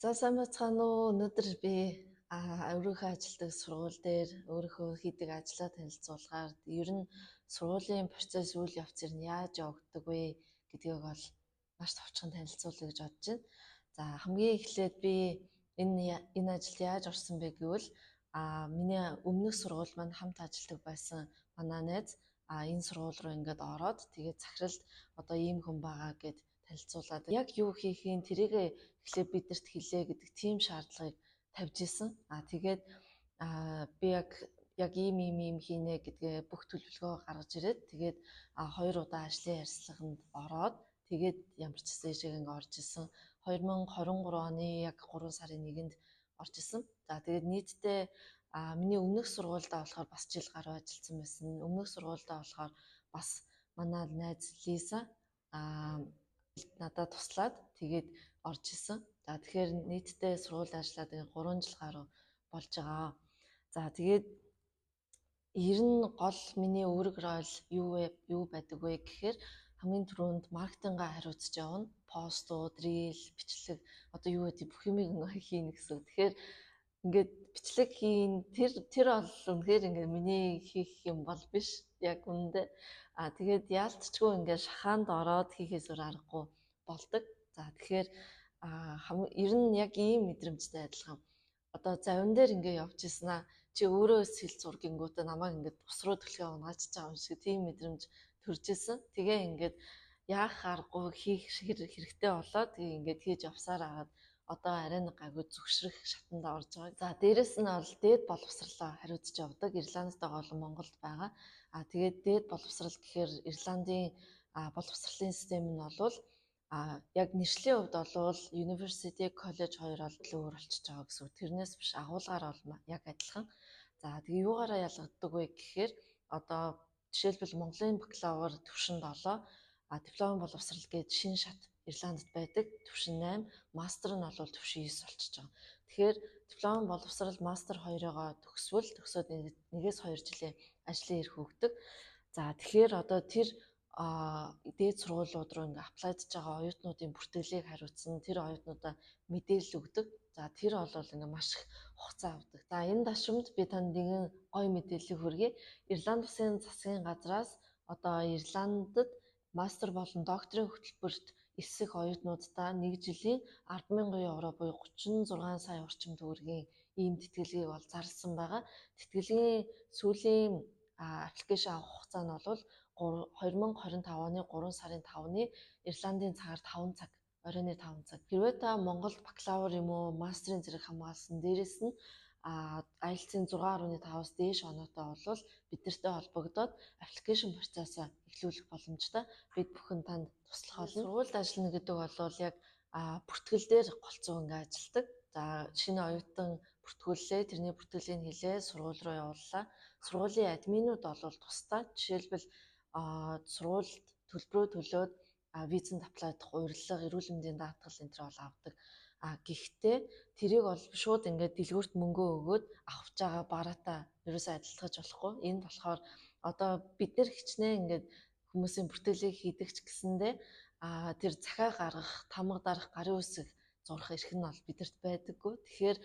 За сайн байцгаана уу. Өнөөдөр би өөрийнхөө ажилладаг сургууль дээр өөрийнхөө хийдэг ажлаа танилцуулахаар ер нь сургуулийн процесс үйл явц нь яаж явагддаг вэ гэдгийг бол маш товчхон танилцуулъя гэж бодож байна. За хамгийн эхлээд би энэ ажилд яаж орсон бэ гэвэл миний өмнөх сургууль маань хамт ажилладаг байсан манай найз энэ сургууль руу ингээд ороод тэгээд захиралд одоо ийм хүн байгаа гэд танилцуулаад яг юу хийхин тэрийг эхлээд бидэрт хэлээ гэдэг тийм шаардлагыг тавьж исэн. Тэгээд би яг ийм хийнэ гэдгээ бүх төлөвлөгөө гаргаж ирээд тэгээд 2 удаа ажлын ярилцлаганд ороод тэгээд ямар ч гэсэн ишиг ингээ орж исэн. 2023 оны яг 3 сарын 1-нд орж исэн. За тэгээд нийтдээ миний өмнөх сургуульдаа болохоор бас жил гаруй ажилласан байсан. Өмнөх сургуульдаа болохоор бас манай найз Лиза надад туслаад тэгээд орж исэн. За тэгэхээр нийтдээ сургууль ажиллаад 3 жил гаруй болж байгаа. За тэгээд ер нь гол миний үүрэг роль юу байдаг вэ гэхээр хамгийн түрүүнд маркетингаа хариуцж явна. Постууд, рил, бичлэг одоо юу гэдэг бүх юмыг хийнэ гэсэн. Тэгэхээр ингээд бичлэг хийн тэр бол үнэхээр ингээд миний хийх юм бол биш яг үндэ. Тэгээд яалтчгүй ингээд шахаанд ороод хийхээс өөр аргагүй болдог. За тэгэхээр ер нь яг ийм мэдрэмжтэй адилхан. Одоо завин дээр ингээд явж ийснаа чи өөрөө сэл зургингуудаа намайг ингээд ус руу төлхөө унаачиж байгаа юм шиг тийм мэдрэмж төрж исэн. Тэгээ ингээд яах аргагүй хийх хэрэгтэй болоод тэгээ ингээд хийж явсаар агаад одоо арай нэг гайгүй зүгшрэх шатанд орж байгаа. За дээрэс нь бол дээд боловсролоо хариуцж явдаг. Ирландтай болон Монголд байгаа. Тэгээд дээд боловсрал гэхээр Ирландын боловсролын систем нь болвол яг нэршлийн хувьд бол University College хоёр бол өөр болчихж байгаа гэсэн үг. Тэрнээс биш агуулгаар бол яг адилхан. За тэгээ юугаараа ялгаддаг вэ гэхээр одоо жишээлбэл Монголын бакалавр түвшин 7, диплом боловсрал гэж шинэ шат Ирландд байдаг. Түвшин 8, мастер нь бол түвшин 9 болчихж байгаа. Тэгэхээр диплом боловсрал мастер хоёроо төгсөөд 1-2 жилийн ажлын эрх өгдөг. За тэгэхээр одоо тэр дээд сургуулиуд руу ингээ аплайдж байгаа оюутнуудын бүртгэлийг хариуцсан, тэр оюутнуудаа мэдээлэл өгдөг. За тэр бол ингээ маш их хугацаа авдаг. За энэ дашрамд би танд нэгэн гоё мэдээллийг хүргэе. Ирланд улсын засгийн газраас одоо Ирландд мастер болон докторийн хөтөлбөрт эсэх оюутнуудаа 1 жилийн 10,000 евро буюу 36 сая орчим төгрөгийн ийм тэтгэлгийг бол зарласан байгаа. Тэтгэлгийн сүүлийн аппликейшн авах хугацаа нь бол 2025 оны 3 сарын 5-ны Ирландын цагаар 5 цаг, оройны 5 цаг. Хэрвээ та Монголд бакалавр юм уу, мастрын зэрэг хамгаалсан, дээрэс нь IELTS-ийн 6.5-аас дээш оноотой бол бидэртэй холбогдоод аппликейшн процессоо эхлүүлэх боломжтой. Бид бүхэн танд туслах болно. Сургуульд ажиллана гэдэг бол яг бүртгэл дээр голцоо ингээ ажилдаг. За шинэ оюутан бүртгүүллээ, тэрний бүртгэлийг хэлээ, сургууль руу явууллаа. Сургуулийн админууд бол тусдаа жишээлбэл сургуульд төлбөрөө төлөөд визэнд аплайдах урилга, эрүүл мэндийн даатгал энэ төр бол авдаг. Гэхдээ тэрийг бол шууд ингээд дэлгүүрт мөнгөө өгөөд авч байгаа бараатаа ерөөсөө адилтгаж болохгүй. Энэ болохоор одоо бид нар хичнээн ингээд хүмүүсийн бүртгэлийг хийдэг ч гэсэндээ тэр захаа гаргах, тамга дарах, гарын үсэг зурх эрх нь бол бидэрт байдаггүй. Тэгэхээр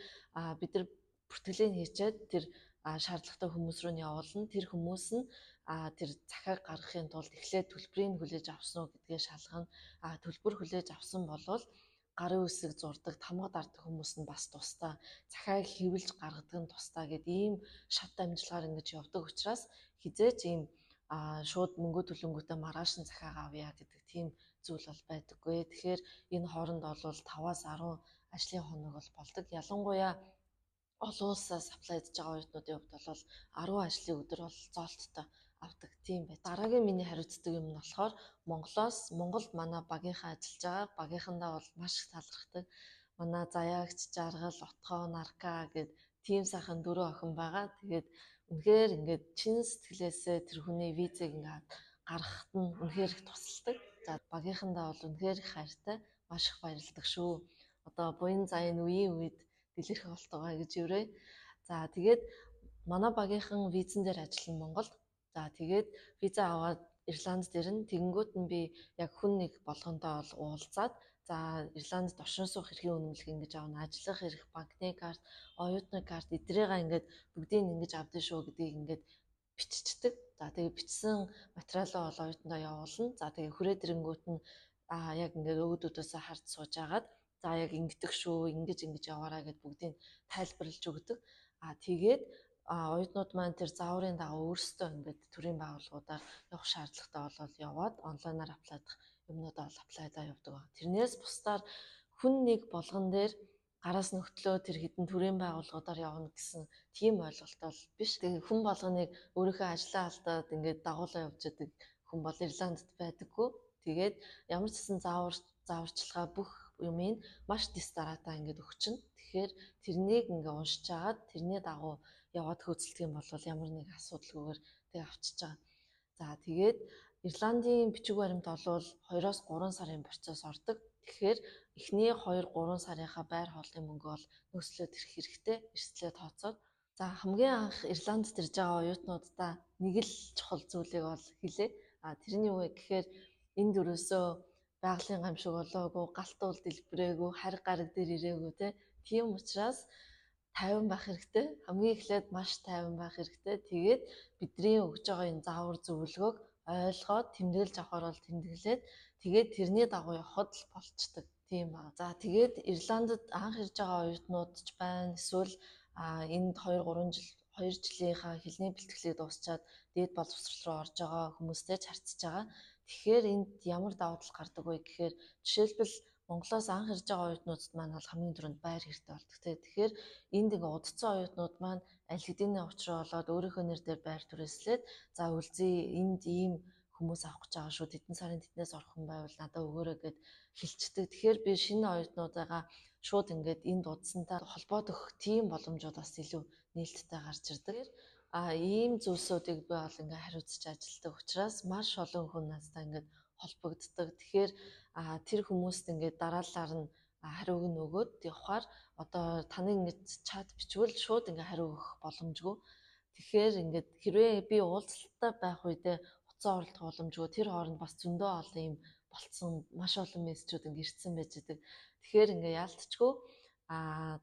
бид нар бүртгэлийг хийчээд тэр шаардлагатай хүмүүс рүү нь явуулна. Тэр хүмүүс нь тэр захааг гаргахын тулд эхлээд төлбөрийг хүлээж авсан уу гэдгээ шалгана. Төлбөр хүлээж авсан болвол гарын үсэг зурдаг, тамга дарддаг хүмүүс нь бас тусдаа, захааг хэвлэж гаргадаг нь тусдаа гэдэг ийм шат амжилгаар ингэж явдаг учраас хизээч ийм шууд мөнгө төлөнгөтэй маргааш нь захааг авъя гэдэг тийм зүйл бол байдаггүй. Тэгэхээр энэ хооронд бол 5-аас 10 ажлын хоног бол болдог. Ялангуяа олон улсаас аплайдж байгаа оюутнуудын хувьд бол 10 ажлын өдөр бол зоолттой авдаг тийм бай. Дараагийн миний хариуцдаг юм нь болохоор Монголд манай багийнхаа ажиллаж байгаа. Багийнхандаа бол маш их талархдаг. Манай Заяагч, Жаргал, Отгоо, Нарка гэд тийм сайхан 4 охин байгаа. Тэгээд үнэхээр ингээд чин сэтгэлээсээ тэр хүний визийг ингээд гаргахад нь үнэхээр их тусалдаг. За багийнхандаа бол үнэхээр их хайртай, маш их баярлдаг шүү. Одоо буян заяа үеийн үед дэлгэрэх болтойгоо гэж өрөө. За тэгээд манай багийнхан визэн дээр ажиллана Монголд. За тэгээд виза аваад Ирланд дээр нь тэгэнгүүт нь би яг хүн нэг болгондоо уулзаад за Ирландд оршин суух эрхийн үнэмлэх ингэж авна, ажиллах эрх, банкны карт, оюутны карт эдрийг ингээд бүгдийг ингэж авдсан шүү гэдгийг ингээд биччихдэг. За тэгээ бичсэн материалаа бол оюутандаа явуулна. За тэгээ хүрээд ирэнгүүт нь яг ингээд өөдөөдөөсөө харж сууж агаад за яг ингэдэг шүү, ингэж яваараа гэд бүгдийг тайлбарлаж өгдөг. Тэгээд оюутнууд маань тэр зааврын дагуу өөрсдөө ингээд төрийн байгууллагуудаар явах шаардлагатай болол яваад онлайнаар аплайдах юмнуудаа бол аплайдаа явдаг. Тэрнээс бусдаар хүн нэг болгон дээр гараас нөхдлөө тэр хідэн төрийн байгууллагуудаар явна гэсэн тийм ойлголттой биш. Тэгээ хүн болгоныг өөрийнхөө ажлаа алдаад ингээд дагуулаа явж байгаа хүн бол Ирландд байдаггүй. Тэгээд ямар ч гэсэн зааварчилгаа бүх юмыг маш тис дараатаа ингээд өгчнө. Тэгэхээр тэрнийг ингээд уншиж агаад тэрний дагуу яваад хөөцөлдөх юм бол ямар нэг асуудалгүйгээр тэг авчиж байгаа. За тэгээд Ирландийн бичиг баримт олвол 2-оос 3 сарын процесс ордог. Тэгэхээр эхний 2-3 сарынхаа байр хоолны мөнгө бол нөөцлөд ирэх хэрэгтэй. Эрсдлээ тооцоод. За хамгийн анх Ирландд ирж байгаа оюутнуудаа нэг л чухал зүйлийг бол хэлье. Тэр нь юу вэ гэхээр энэ дөрөөсөө байгалийн гамшиг болоогүй, галт уул дэлбэрээгүй, хариг гараг дээр ирээгүй тийм учраас тайван байх хэрэгтэй. Хамгийн эхлээд маш тайван байх хэрэгтэй. Тэгээд бидний өгж байгаа энэ заавар зөвлөгөөг ойлгоод тэмдэглэж авахар бол тэмдэглээд тэгээд тэрний дагуу явахад л болцдог тийм ба. За тэгээд Ирландд анх ирж байгаа оюутнууд ч байна. Эсвэл энд 2 жилийнхаа хэлний бэлтгэлийг дуусчаад дээд боловсрол руу орж байгаа хүмүүстэй ч харьцаж байгаа. Тэгэхээр энд ямар давуу тал гардаг вэ гэхээр жишээлбэл Монголоос анх ирж байгаа оюутнуудад маань бол хамгийн түрүүнд байр хэрэгтэй болдог. Тэгэхээр энд ингээ удацсан оюутнууд маань аль хэдийн учраа болоод өөрийнхөө нэр дээр байр түрээслээд за үлзий энд ийм хүмүүс авах гэж байгаа шүү. Тэдэн сарын тэднээс орох хүн байвал надад өгөөрэй гэд хэлцдэг. Тэгэхээр би шинэ оюутнуудаа шууд ингээд энд удсантай холбоод өгөх тийм боломжууд бас илүү нээлттэй гарч ирдэг. Ийм зүйлсүүдийг би бол ингээ хариуцж ажилладаг учраас маш олон хүн надтай ингээд холбогддог. Тэгэхээр тэр хүмүүст ингээд дараалалаар нь хариуг нь өгөөд явахаар одоо таныг ингээд чат бичвэл шууд ингээд хариу өгөх боломжгүй. Тэгэхээр ингээд хэрвээ би уулзалттай байх үедээ утсан оролдох боломжгүй тэр хооронд бас зөндөө олон юм болцсон маш олон мессежүүд ингээд ирсэн байж байгаа. Тэгэхээр ингээд яалтчгүй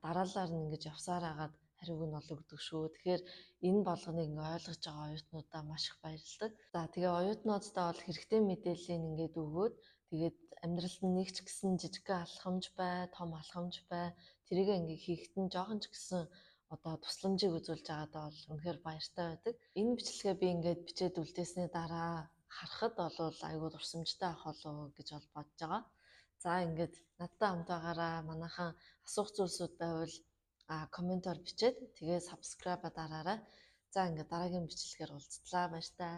дараалалаар нь ингээд явсаар агаад хариуг нь олгодог шүү. Тэгэхээр энэ болгоныг ингээ ойлгож байгаа оюутнуудаа маш их баярлалаа. За тэгээ оюутнуудаа бол хэрэгтэй мэдээллийг ингээд өгөөд тэгээд амьдралд нь нэг ч гэсэн жижигхэн алхамж бай, том алхамж бай. Тэрийг ингээ хийхэд нь жоохон ч гэсэн одоо тусламжийг үзүүлж байгаадаа бол үнэхээр баяртай байдаг. Энэ бичлэгээ би ингээд бичээд үлдээсний дараа харахад бол айгүй дурсамжтай ах болов гэж бол бодож байгаа. За ингээд надтай хамт байгаараа манайхан асуух зүйлсүүд байвал комментоор бичээд тэгээ subscribe дараарай. За ингээд дараагийн бичлэгээр уулзтлаа. Баяр таа.